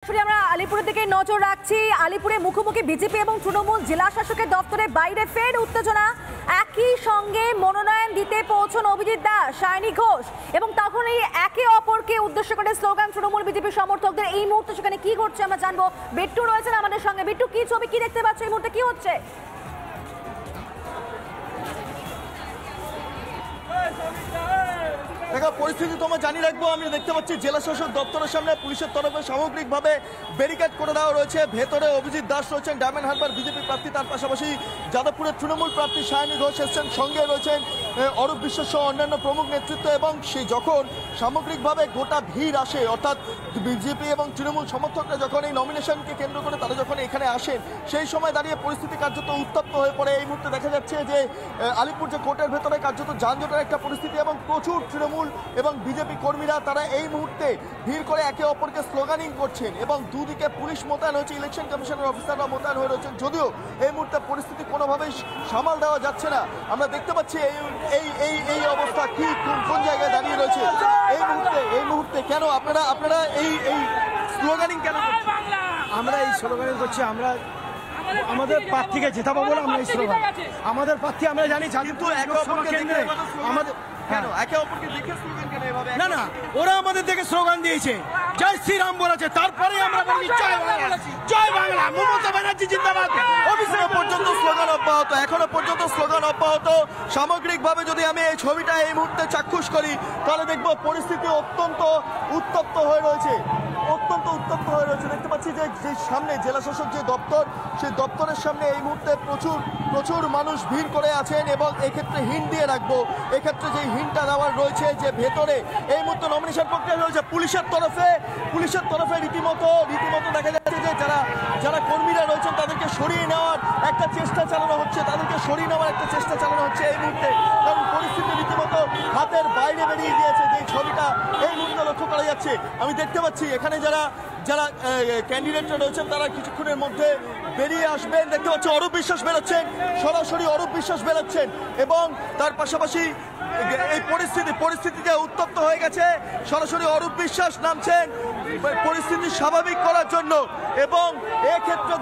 আমরা আলিপুরের দিকে নজর রাখছি। আলিপুরে মুখোমুখি বিজেপি এবং তৃণমূল জেলা শাসকের দপ্তরের বাইরে ফের উত্তেজনা। একই সঙ্গে মনোনয়ন দিতে পৌঁছন অভিজিৎ দাস, সায়নী ঘোষ এবং তখনই একে অপরকে উদ্দেশ্য করে স্লোগান তৃণমূল বিজেপি সমর্থকদের। এই মুহূর্তে সেখানে কি ঘটছে আমরা জানবো। বিট্টু রয়েছেন আমাদের সঙ্গে। বিট্টু, কি ছবি, কি দেখতে পাচ্ছ এই মুহূর্তে, কি হচ্ছে? দেখা পরিস্থিতি তোমার জানিয়ে রাখবো। আমি দেখতে পাচ্ছি জেলা শাসক দপ্তরের সামনে পুলিশের তরফে সামগ্রিকভাবে ব্যারিকেড করে দেওয়া রয়েছে। ভেতরে অভিজিৎ দাস রয়েছেন, ডায়মন্ড হারবার বিজেপি প্রার্থী, তার পাশাপাশি যাদবপুরের তৃণমূল প্রার্থী সায়নী ঘোষ এসছেন, সঙ্গে রয়েছেন অরূপ বিশ্বাস সহ অন্যান্য প্রমুখ নেতৃত্ব। এবং সে যখন সামগ্রিকভাবে গোটা ভিড় আসে, অর্থাৎ বিজেপি এবং তৃণমূল সমর্থকরা যখন এই নমিনেশনকে কেন্দ্র করে তারা যখন এখানে আসেন, সেই সময় দাঁড়িয়ে পরিস্থিতি কার্যত উত্তপ্ত হয়ে পড়ে। এই মুহূর্তে দেখা যাচ্ছে যে আলিপুর যে কোর্টের ভেতরে কার্যত যানজটের একটা পরিস্থিতি এবং প্রচুর তৃণমূল এবং বিজেপি কর্মীরা তারা এই মুহূর্তে ভিড় করে একে অপরকে স্লোগানিং করছেন এবং দুদিকে পুলিশ মোতায়েন হয়েছে, ইলেকশন কমিশনের অফিসাররা মোতায়েন হয়ে রয়েছেন। যদিও এই মুহূর্তে পরিস্থিতি কোনোভাবেই সামাল দেওয়া যাচ্ছে না। আমরা দেখতে পাচ্ছি এই অবস্থা কি কোন জায়গায় দাঁড়িয়ে রয়েছে এই মুহূর্তে। কেন আপনারা এই স্লোগানিং কেন করছেন? আমরা এই স্লোগানিং করছি, আমরা আমাদের প্রার্থীকে জেতাবো বলে আমরা এই স্লোগান। আমাদের প্রার্থী আমরা জানি, কিন্তু আমাদের না না, ওরা আমাদের দেখে স্লোগান দিয়েছে, জয় শ্রীরাম বলেছে, তারপরে আমরা বলি জয় বাংলা, জয় বাংলা, মমতা ব্যানার্জি জিন্দাবাদ। অফিসে পর্যন্ত স্লোগান অব্যাহত, এখনো পর্যন্ত স্লোগান অব্যাহত। সামগ্রিকভাবে যদি আমি এই ছবিটা এই মুহূর্তে চাক্ষুষ করি তাহলে দেখবো পরিস্থিতি অত্যন্ত উত্তপ্ত হয়ে রয়েছে, দেখতে পাচ্ছি যে সামনে জেলা শাসক যে দপ্তর, সেই দপ্তরের সামনে এই মুহূর্তে প্রচুর মানুষ ভিড় করে আছেন। এবং এক্ষেত্রে হিন্ট দিয়ে রাখবো, এক্ষেত্রে যে হিন্টটা দেওয়ার রয়েছে যে ভেতরে এই মুহূর্তে নমিনেশন প্রক্রিয়া রয়েছে পুলিশের তরফে রীতিমতো দেখা যাচ্ছে যে যারা কর্মীরা রয়েছেন তাদেরকে সরিয়ে নেওয়ার একটা চেষ্টা চালানো হচ্ছে, এই মুহূর্তে। কারণ পরিস্থিতি রীতিমতো হাতের বাইরে বেরিয়ে গিয়েছে। যে ছবিটা এই মুহূর্তে লক্ষ্য করা যাচ্ছে, আমি দেখতে পাচ্ছি এখানে যারা ক্যান্ডিডেটরা রয়েছেন তারা কিছুক্ষণের মধ্যে বেরিয়ে আসবেন। দেখতে পাচ্ছি অরূপ বিশ্বাস বেরোচ্ছেন, সরাসরি অরূপ বিশ্বাস বেরোচ্ছেন এবং তার পাশাপাশি এই পরিস্থিতিতে উত্তপ্ত হয়ে গেছে। সরাসরি অরূপ বিশ্বাস নামছেন পরিস্থিতি স্বাভাবিক করার জন্য এবং এক্ষেত্রে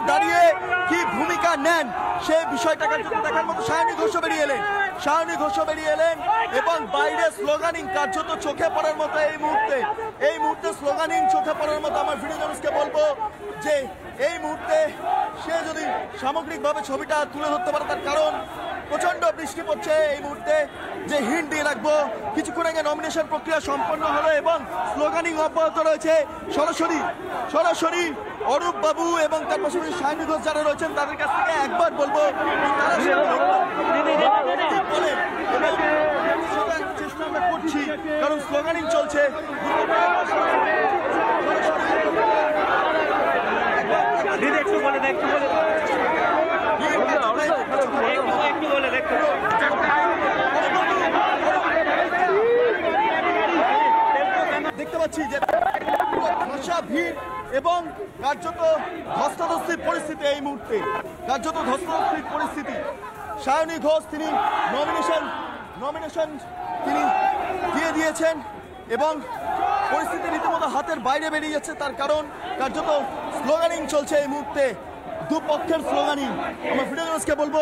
দাঁড়িয়ে কি ভূমিকা নেন সেই বিষয়টাকে দেখার মতো সায়নী ঘোষ বেরিয়ে এলেন এবং বাইরে স্লোগানিং কার্যত চোখে পড়ার মতো। এই মুহূর্তে স্লোগানিং চোখে পড়ার মতো। আমার ভিডিও জার্নালিস্টকে বলবো যে এই মুহূর্তে সে যদি সামগ্রিকভাবে ছবিটা তুলে ধরতে পারে, তার কারণ প্রচন্ড বৃষ্টি পড়ছে। এই মুহূর্তে যে হিন্ট দিয়ে রাখবো, কিছুক্ষণ আগে নমিনেশন প্রক্রিয়া সম্পন্ন হলো এবং স্লোগানিং অব্যাহত রয়েছে। সরাসরি অরূপ বাবু এবং তার পাশাপাশি সায়নী ঘোষ যারা রয়েছেন তাদের কাছ থেকে একবার বলবো তারা বলেন চেষ্টা আমরা করছি, কারণ স্লোগানিং চলছে। দেখতে পাচ্ছি যে ভাষা ভিড় এবং কার্যত ধস্তাধস্তির পরিস্থিতি। এই মুহূর্তে কার্যত ধস্তাধস্তির পরিস্থিতি। সায়নী ঘোষ তিনি নমিনেশন তিনি দিয়ে দিয়েছেন এবং পরিস্থিতি রীতিমতো হাতের বাইরে বেরিয়ে যাচ্ছে। তার কারণ কার্যত স্লোগানিং চলছে এই মুহূর্তে, দুপক্ষের স্লোগানিং। আমার ভিডিও জার্নালিস্টকে বলবো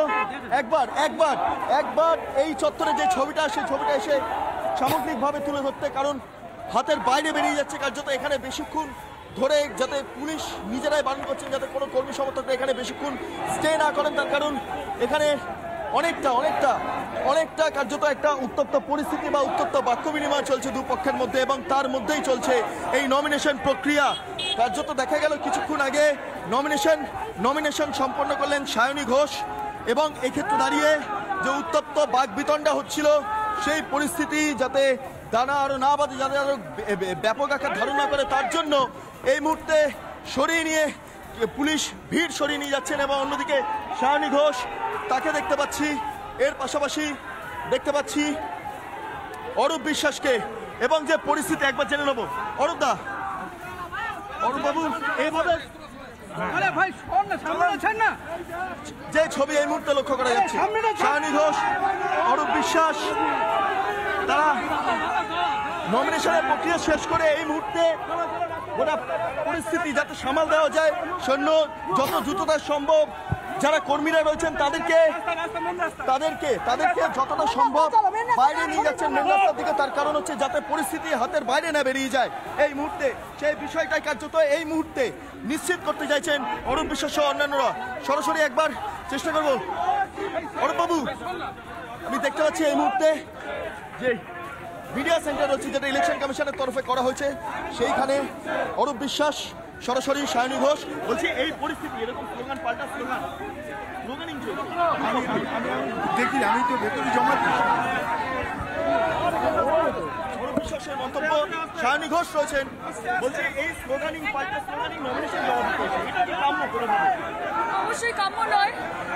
একবার এই চত্বরে যে ছবিটা এসে সামগ্রিকভাবে তুলে ধরতে, কারণ হাতের বাইরে বেরিয়ে যাচ্ছে কার্যত। এখানে বেশিক্ষণ ধরে যাতে পুলিশ নিজেরাই বারণ করছেন যাতে কোনো কর্মী সমর্থকরা এখানে বেশিক্ষণ স্টে না করেন, তার কারণ এখানে অনেকটা কার্যত একটা উত্তপ্ত পরিস্থিতি বা উত্তপ্ত বাক্য বিনিময় চলছে দুপক্ষের মধ্যে এবং তার মধ্যেই চলছে এই নমিনেশন প্রক্রিয়া। কার্যত দেখা গেল কিছুক্ষণ আগে নমিনেশন সম্পন্ন করলেন সায়নী ঘোষ এবং এক্ষেত্রে দাঁড়িয়ে যে উত্তপ্ত বাকবিতণ্ডা হচ্ছিল সেই পরিস্থিতি যাতে দানা আরো না বাঁধে, যাতে আরো ব্যাপক আকার ধারণ না করে, তার জন্য এই মুহূর্তে পুলিশ ভিড় সরিয়ে নিয়ে যাচ্ছেন। এবং অন্যদিকে সায়নী ঘোষ তাকে দেখতে পাচ্ছি, এর পাশাপাশি দেখতে পাচ্ছি অরূপ বিশ্বাসকে। এবং যে পরিস্থিতি একবার জেনে নেব, অরূপ বাবু এইভাবে যে ছবি এই মুহূর্তে লক্ষ্য করা যাচ্ছে, সায়নী ঘোষ, অরূপ বিশ্বাস তারা নমিনেশনের প্রক্রিয়া শেষ করে এই মুহূর্তে গোটা পরিস্থিতি যাতে সামাল দেওয়া যায়, সৈন্য যত দ্রুততা সম্ভব যারা কর্মীরা রয়েছেন তাদেরকে যতটা সম্ভব বাইরে নিয়ে যাচ্ছেন মেন রাস্তার দিকে। তার কারণ হচ্ছে যাতে পরিস্থিতি হাতের বাইরে না বেরিয়ে যায় এই মুহূর্তে, সেই বিষয়টাই কার্যত এই মুহূর্তে নিশ্চিত করতে চাইছেন অরূপ বিশ্বাস সহ অন্যান্যরা। সরাসরি একবার চেষ্টা করব। অরূপ বাবু, আমি দেখতে পাচ্ছি এই মুহূর্তে যে মিডিয়া সেন্টার রয়েছে যেটা ইলেকশন কমিশনের তরফে করা হয়েছে, সেইখানে অরূপ বিশ্বাস সরাসরি সায়নী ঘোষ বলছি এই পরিস্থিতি এরকম স্লোগান পাল্টা স্লোগানিং দেখি আমি তো ভেতরে জমা অরূপ বিশ্বাসের মন্তব্য। সায়নী ঘোষ রয়েছেন, বলছে এই স্লোগানিং পাল্টা স্লোগানিং নমিনেশন জমা দিতে হয়েছে, এটা কি কাম্য করে দেবে? অবশ্যই কাম্য নয়,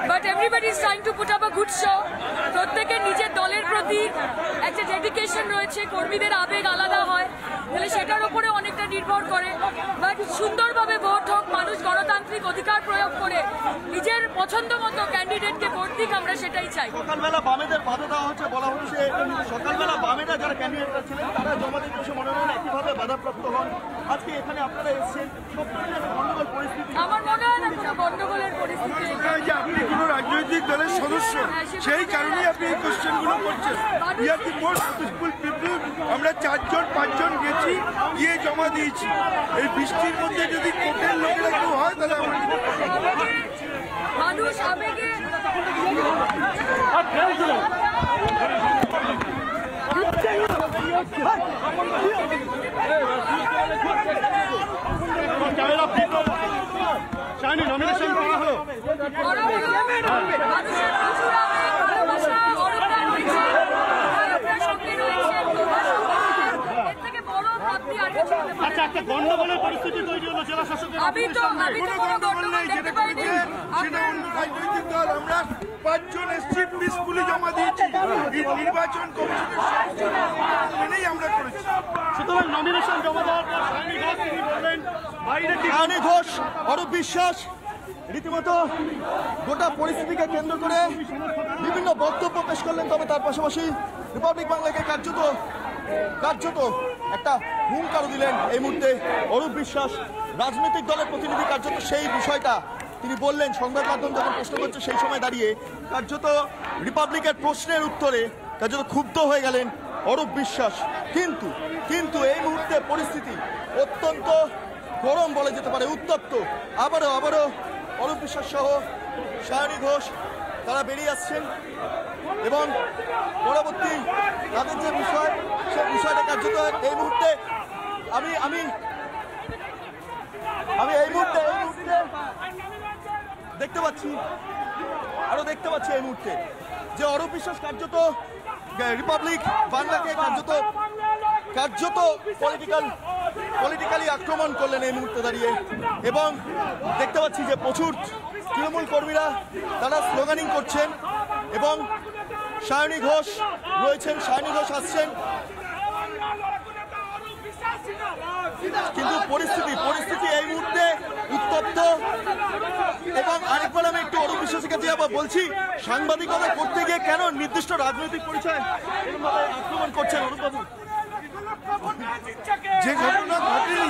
but everybody is trying to put up a good show. প্রত্যেকের নিজের দলের প্রতি একটা ডেডিকেশন রয়েছে, কর্মীদের আবেগ আলাদা হয়, তাহলে সেটার উপরে অনেকটা নির্ভর করে। বাট সুন্দরভাবে ভোট হোক, মানুষ গণতান্ত্রিক অধিকার প্রয়োগ করে নিজের পছন্দ মতো ক্যান্ডিডেটকে ভোট দিক, আমরা সেটাই চাই। সকালবেলা বামেদের বাধা দেওয়া হচ্ছে, বলা হচ্ছে সকালবেলা বামেরা যারা ক্যান্ডিডেটরা ছিলেন তারা জমা দিতে এসে মনোনয়ন একইভাবে বাধাপ্রাপ্ত হন। আজকে এখানে আপনারা এসেছেন, সব গন্ডগোল পরিস্থিতি। আমার মনে হয় না কোনো গন্ডগোলের পরিস্থিতি। যে আপনি কোনো রাজনৈতিক দলের সদস্য, সেই কারণেই আপনি এই কোশ্চেনগুলো করছেন। We are the most peaceful people. আমরা 4-5 গেছি, গিয়ে জমা দিয়েছি। এই বৃষ্টির মধ্যে যদি কোর্টের লোকেরা কেউ হয় তাহলে আমরা মানুষ আবেগে নমিনেশন করা হলো, মানুষের প্রচুর আবেগ, ভালোবাসা, অরূপদা রয়েছে, নায়করা সঙ্গে রয়েছেন, তোমরা সঙ্গে রয়েছেন। এর থেকে বড় প্রাপ্তি আর কিছু হতে পারে না। একটা গন্ডগোলের পরিস্থিতি তৈরি হলো জেলা শাসকের আমি তো কোনো গন্ডগোল দেখতে পাইনি। সেটা অন্য রাজনৈতিক দল। আমরা 5 জন এসছি, পিসফুলি জমা দিয়েছি। নির্বাচন কমিশনের মেনেই আমরা করেছি। সুতরাং নমিনেশন জমা দেওয়ার পর সায়নী ঘোষ তিনি বললেন বাইরে সায়নী ঘোষ অরূপ বিশ্বাস রীতিমতো গোটা পরিস্থিতিকে কেন্দ্র করে বিভিন্ন বক্তব্য পেশ করলেন। তবে তার পাশাপাশি রিপাবলিক বাংলাকে কার্যত একটা হুঙ্কার দিলেন এই মুহূর্তে অরূপ বিশ্বাস। রাজনৈতিক দলের প্রতিনিধি কার্যত সেই বিষয়টা তিনি বললেন, সংবাদ মাধ্যম যখন প্রশ্ন করছে সেই সময় দাঁড়িয়ে কার্যত রিপাবলিকের প্রশ্নের উত্তরে কার্যত ক্ষুব্ধ হয়ে গেলেন অরূপ বিশ্বাস। কিন্তু এই মুহূর্তে পরিস্থিতি অত্যন্ত গরম বলা যেতে পারে, উত্তপ্ত। আবারও অরূপ বিশ্বাস সহ সায়নী ঘোষ তারা বেরিয়ে আসছেন এবং পরবর্তী তাদের যে বিষয় সেই বিষয়টা কার্যত এই মুহূর্তে আমি এই মুহূর্তে দেখতে পাচ্ছি এই মুহূর্তে যে অরূপ বিশ্বাস কার্যত রিপাবলিক বাংলাকে কার্যত পলিটিক্যালি আক্রমণ করলেন এই মুহূর্তে দাঁড়িয়ে। এবং দেখতে পাচ্ছি যে প্রচুর তৃণমূল কর্মীরা তারা স্লোগানিং করছেন এবং সায়নী ঘোষ রয়েছেন, সায়নী ঘোষ আসছেন। কিন্তু পরিস্থিতি এই মুহূর্তে উত্তপ্ত। এবং আরেকবার আমি একটু অরূপ বিশ্বাসের কাছে যাবো, বলছি সাংবাদিকতা করতে গিয়ে কেন নির্দিষ্ট রাজনৈতিক পরিচয় আক্রমণ করছেন অরূপবাবু? যে ঘটনা ঘটেনি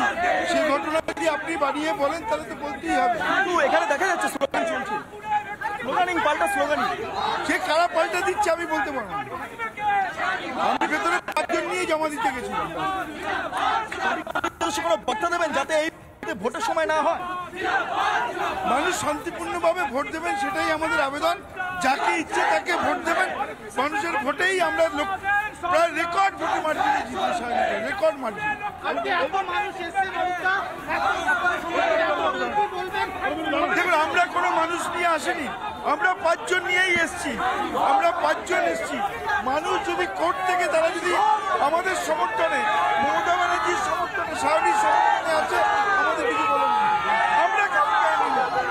সেই ঘটনা যদি আপনি বানিয়ে বলেন তাহলে তো বলতেই হবে। কিন্তু এখানে দেখা যাচ্ছে স্লোগান চলছে, স্লোগানিং পাল্টা স্লোগানিং। সে কারা পাল্টা দিচ্ছে আমি বলতে পারবো না। আমি ভেতরে 5 জন নিয়ে জমা দিতে গেছিলাম। কোনো বার্তা দেবেন যাতে এই ভোটের সময় না হয়? মানুষ শান্তিপূর্ণভাবে ভোট দেবেন, সেটাই আমাদের আবেদন। যাকে ইচ্ছে তাকে ভোট দেবেন। মানুষের ভোটেই আমরা প্রায় রেকর্ড ভোটে মার্জিনে জিতেছি, রেকর্ড মার্জিন। দেখুন, আমরা কোনো মানুষ নিয়ে আসেনি, আমরা 5 জন নিয়েই এসছি। মানুষ যদি কোর্ট থেকে তারা যদি আমাদের সমর্থনে, মমতা ব্যানার্জির সমর্থনে, সায়নীর সমর্থনে আছে, আমাদের কিছু বলেন না।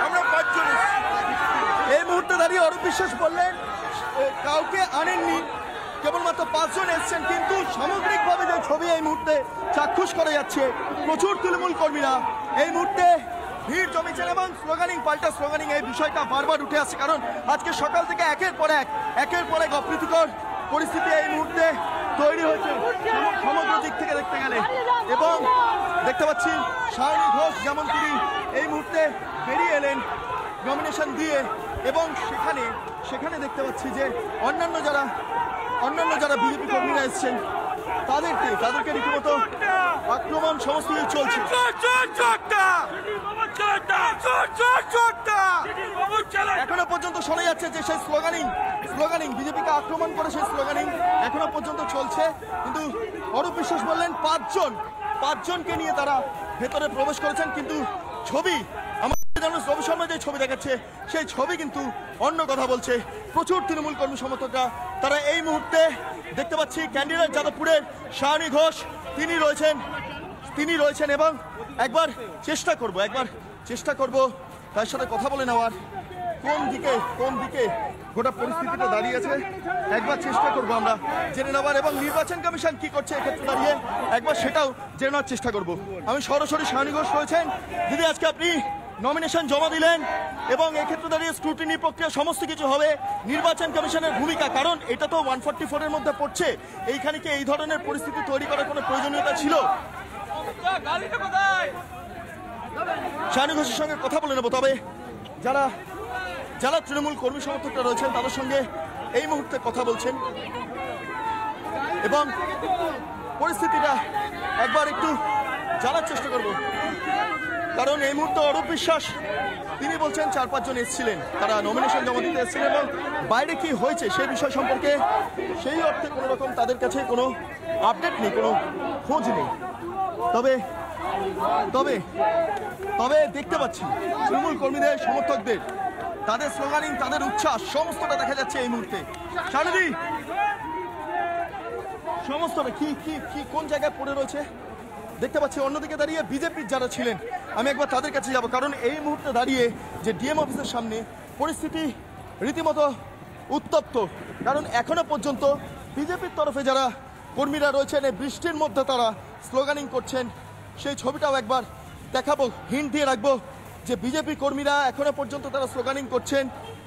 আমরা 5 জন এসছি। এই মুহূর্তে দাঁড়িয়ে অরূপ বিশ্বাস বললেন কাউকে আনেননি, কেবলমাত্র 5 জন এসছেন। কিন্তু সামগ্রিকভাবে যে ছবি এই মুহূর্তে চাক্ষুষ করে যাচ্ছে, প্রচুর তৃণমূল কর্মীরা এই মুহূর্তে ভিড় জমেছেন এবং স্লোগানিং পাল্টা স্লোগানিং এই বিষয়টা বারবার উঠে আসছে। কারণ আজকে সকাল থেকে একের পর এক অপ্রীতিকর পরিস্থিতি এই মুহূর্তে তৈরি হয়েছে সমগ্র দিক থেকে দেখতে গেলে। এবং দেখতে পাচ্ছি সায়নী ঘোষ যেমন তিনি এই মুহূর্তে বেরিয়ে এলেন নমিনেশন দিয়ে, এবং সেখানে দেখতে পাচ্ছি যে অন্যান্য যারা বিজেপি কর্মীরা এসছেন তাদেরকে রীতিমতো আক্রমণ সমস্ত কিছু চলছে। এখনো পর্যন্ত শোনা যাচ্ছে যে সেই স্লোগানিং বিজেপিকে আক্রমণ করে সেই স্লোগানিং এখনো পর্যন্ত চলছে। কিন্তু অরূপ বিশ্বাস বললেন পাঁচজনকে নিয়ে তারা ভেতরে প্রবেশ করেছেন, কিন্তু ছবি রবি শর্মা যে ছবি দেখাচ্ছে সেই ছবি কিন্তু অন্য কথা বলছে। প্রচুর তৃণমূল কর্মী সমর্থকরা তারা এই মুহূর্তে দেখতে পাচ্ছি ক্যান্ডিডেট যাদবপুরের সায়নী ঘোষ তিনি রয়েছেন এবং একবার চেষ্টা করব তার সাথে কথা বলে নেওয়ার কোন দিকে গোটা পরিস্থিতিটা দাঁড়িয়ে আছে একবার চেষ্টা করব আমরা জেনে নেওয়ার, এবং নির্বাচন কমিশন কি করছে এক্ষেত্রে দাঁড়িয়ে একবার সেটাও জেনে নেওয়ার চেষ্টা করব। আমি সরাসরি সায়নী ঘোষ রয়েছেন। দিদি, আজকে আপনি নমিনেশন জমা দিলেন এবং এক্ষেত্রে দাঁড়িয়ে স্ক্রুটিনি প্রক্রিয়া সমস্ত কিছু হবে, নির্বাচন কমিশনের ভূমিকা, কারণ এটা তো 144-এর মধ্যে পড়ছে, এইখানে কি এই ধরনের পরিস্থিতি তৈরি করার কোনো প্রয়োজনীয়তা ছিল? সায়নী ঘোষের সঙ্গে কথা বলে নেব, তবে যারা তৃণমূল কর্মী সমর্থকরা রয়েছেন তাদের সঙ্গে এই মুহূর্তে কথা বলছেন এবং পরিস্থিতিটা একবার একটু জানার চেষ্টা করব, কারণ এই মুহূর্তে অরূপ বিশ্বাস তিনি বলছেন 4-5 জন এসেছিলেন, তারা নমিনেশন জমা দিতে এসেছিলেন এবং বাইরে কি হয়েছে সেই বিষয় সম্পর্কে সেই অর্থে কোনো রকম তাদের কাছে কোনো আপডেট নেই, কোনো খোঁজ নেই। তবে দেখতে পাচ্ছি তৃণমূল কর্মীদের সমর্থকদের তাদের স্লোগানিং, তাদের উচ্ছ্বাস সমস্তটা দেখা যাচ্ছে এই মুহূর্তে। শারদি, সমস্তটা কি কোন জায়গায় পড়ে রয়েছে দেখতে পাচ্ছি। অন্যদিকে দাঁড়িয়ে বিজেপির যারা ছিলেন আমি একবার তাদের কাছে যাব, কারণ এই মুহূর্তে দাঁড়িয়ে যে ডিএম অফিসের সামনে পরিস্থিতি রীতিমতো উত্তপ্ত, কারণ এখনো পর্যন্ত বিজেপির তরফে যারা কর্মীরা রয়েছেন এই বৃষ্টির মধ্যে তারা স্লোগানিং করছেন, সেই ছবিটাও একবার দেখাবো, হিন্ট দিয়ে রাখবো যে বিজেপি কর্মীরা এখনো পর্যন্ত তারা স্লোগানিং করছেন।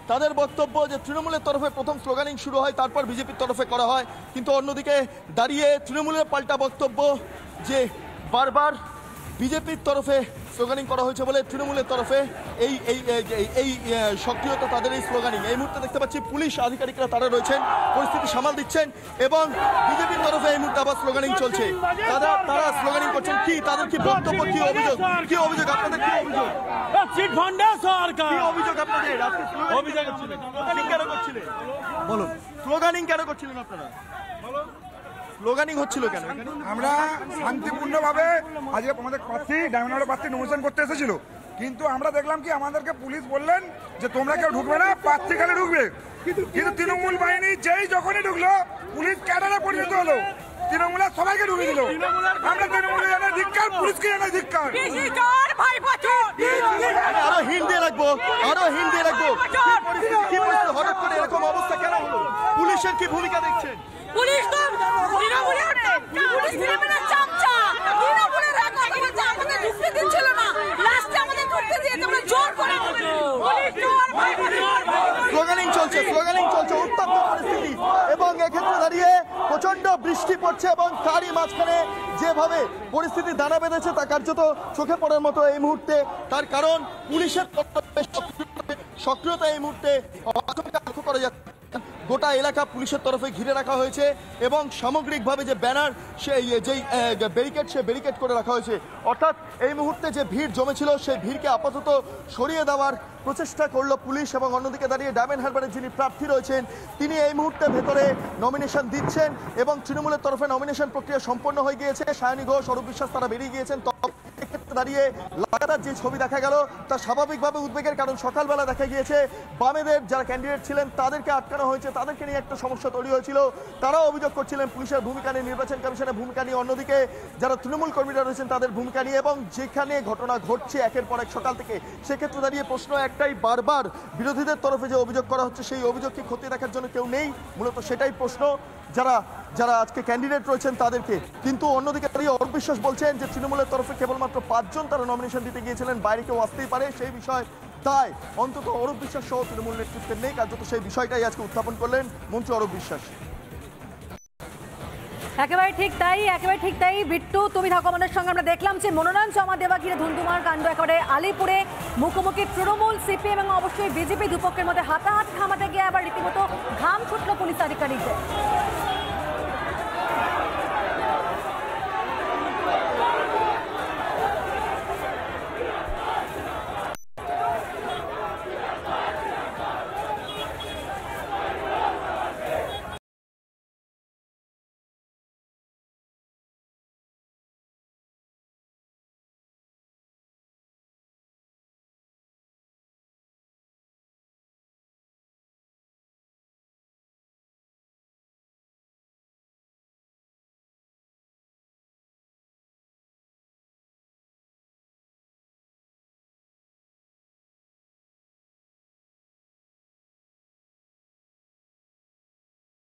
তাদের বক্তব্য যে তৃণমূলের তরফে প্রথম স্লোগানিং শুরু হয়, তারপর বিজেপির তরফে করা হয়, কিন্তু অন্যদিকে দাঁড়িয়ে তৃণমূলের পাল্টা বক্তব্য যে বারবার বিজেপির তরফে স্লোগানিং করা হয়েছে বলে তৃণমূলের তরফে এই সক্রিয়তা তাদের এই স্লোগানিং। এই মুহূর্তে দেখতে পাচ্ছি পুলিশ আধিকারিকরা তারা রয়েছেন, পরিস্থিতি সামাল দিচ্ছেন এবং বিজেপির তরফে এই মুহূর্তে আবার স্লোগানিং চলছে। তারা স্লোগানিং করছেন, কি তাদের কি বক্তব্য, কি অভিযোগ আপনাদের, কি অভিযোগ আপনাদের? বলুন, স্লোগানিং কেন করছিলেন আপনারা? স্লোগানিং হচ্ছিল কেন? আমরা শান্তিপূর্ণভাবে আজকে আমাদের প্রার্থী ডায়মন্ড হারবার প্রার্থী নমিনেশন করতে এসেছিল, কিন্তু আমরা দেখলাম কি আমাদেরকে পুলিশ বললেন যে তোমরা কেউ ঢুকবে না, প্রার্থী খালি ঢুকবে, কিন্তু তৃণমূল বাহিনী যখনই ঢুকলো পুলিশ ক্যাডারে পরিণত হলো, তৃণমূলের সবাইকে ঢুকে দিল। আমরা তৃণমূলের জানাই ধিক্কার, পুলিশকে জানাই ধিক্কার। আরো হিন্ট দিয়ে রাখবো কি পরিস্থিতি, হঠাৎ করে এরকম অবস্থা কেন হলো? পুলিশের কি ভূমিকা দেখছেন? পুলিশ তো পুলিশ তৃণমূলের চামচা, তৃণমূলের আমাদের ঢুকতে দিচ্ছিল না, লাস্টে আমাদের ঢুকতে দিয়ে তোমরা জোর করে স্লোগানিং চলছে উত্তপ্ত পরিস্থিতি, এবং এক্ষেত্রে দাঁড়িয়ে প্রচন্ড বৃষ্টি পড়ছে এবং তারই মাঝখানে যেভাবে পরিস্থিতি দানা বেঁধেছে তা কার্যত চোখে পড়ার মতো এই মুহূর্তে। তার কারণ পুলিশের সক্রিয়তা এই মুহূর্তে লক্ষ্য করা যাচ্ছে। গোটা এলাকা পুলিশের তরফে ঘিরে রাখা হয়েছে এবং সামগ্রিকভাবে যে ব্যানার যেই ব্যারিকেড করে রাখা হয়েছে, অর্থাৎ এই মুহূর্তে যে ভিড় জমেছিল সেই ভিড়কে আপাতত সরিয়ে দেওয়ার প্রচেষ্টা করলো পুলিশ। এবং অন্যদিকে দাঁড়িয়ে ডায়মন্ড হারবারের যিনি প্রার্থী রয়েছেন তিনি এই মুহূর্তে ভেতরে নমিনেশন দিচ্ছেন এবং তৃণমূলের তরফে নমিনেশন প্রক্রিয়া সম্পন্ন হয়ে গিয়েছে। সায়নী ঘোষ, অরূপ বিশ্বাস তারা বেরিয়ে গিয়েছেন। এক্ষেত্রে দাঁড়িয়ে লাগাতার যে ছবি দেখা গেল তা স্বাভাবিকভাবে উদ্বেগের, কারণ সকালবেলা দেখা গিয়েছে বামেদের যারা ক্যান্ডিডেট ছিলেন তাদেরকে আটকানো হয়েছে, তাদেরকে নিয়ে একটা সমস্যা তৈরি হয়েছিল, তারাও অভিযোগ করছিলেন পুলিশের ভূমিকা নিয়ে, নির্বাচন কমিশনের ভূমিকা নিয়ে, অন্যদিকে যারা তৃণমূল কর্মীরা রয়েছেন তাদের ভূমিকা নিয়ে। এবং যেখানে ঘটনা ঘটছে একের পর এক সকাল থেকে, সেক্ষেত্রে দাঁড়িয়ে প্রশ্ন একটাই, বারবার বিরোধীদের তরফে যে অভিযোগ করা হচ্ছে সেই অভিযোগ কি খতিয়ে দেখার জন্য কেউ নেই? মূলত সেটাই প্রশ্ন যারা আজকে ক্যান্ডিডেট রয়েছেন তাদেরকে। কিন্তু অন্যদিকে দাঁড়িয়ে অরূপ বিশ্বাস বলছেন যে তৃণমূলের তরফে কেবলমাত্র 5 জন তারা নমিনেশন দিতে গিয়েছিলেন, বাইরে কেউ আসতেই পারে সেই বিষয়, তাই অন্তত অরূপ বিশ্বাস সহ তৃণমূল নেতৃত্বের নেই কার্যত সেই বিষয়টাই আজকে উত্থাপন করলেন মন্ত্রী অরূপ বিশ্বাস। একেবারে ঠিক তাই বিট্টু, তুমি থাকো আমাদের সঙ্গে। আমরা দেখলাম যে মনোনয়ন জমা দেওয়া ঘিরে ধুন্ধুমার কাণ্ড একেবারে আলিপুরে। মুখোমুখি তৃণমূল, সিপিএম এবং অবশ্যই বিজেপি, দুপক্ষের মধ্যে হাতাহাতি থামাতে গিয়ে আবার রীতিমতো ঘাম ছুটল পুলিশ আধিকারিকদের।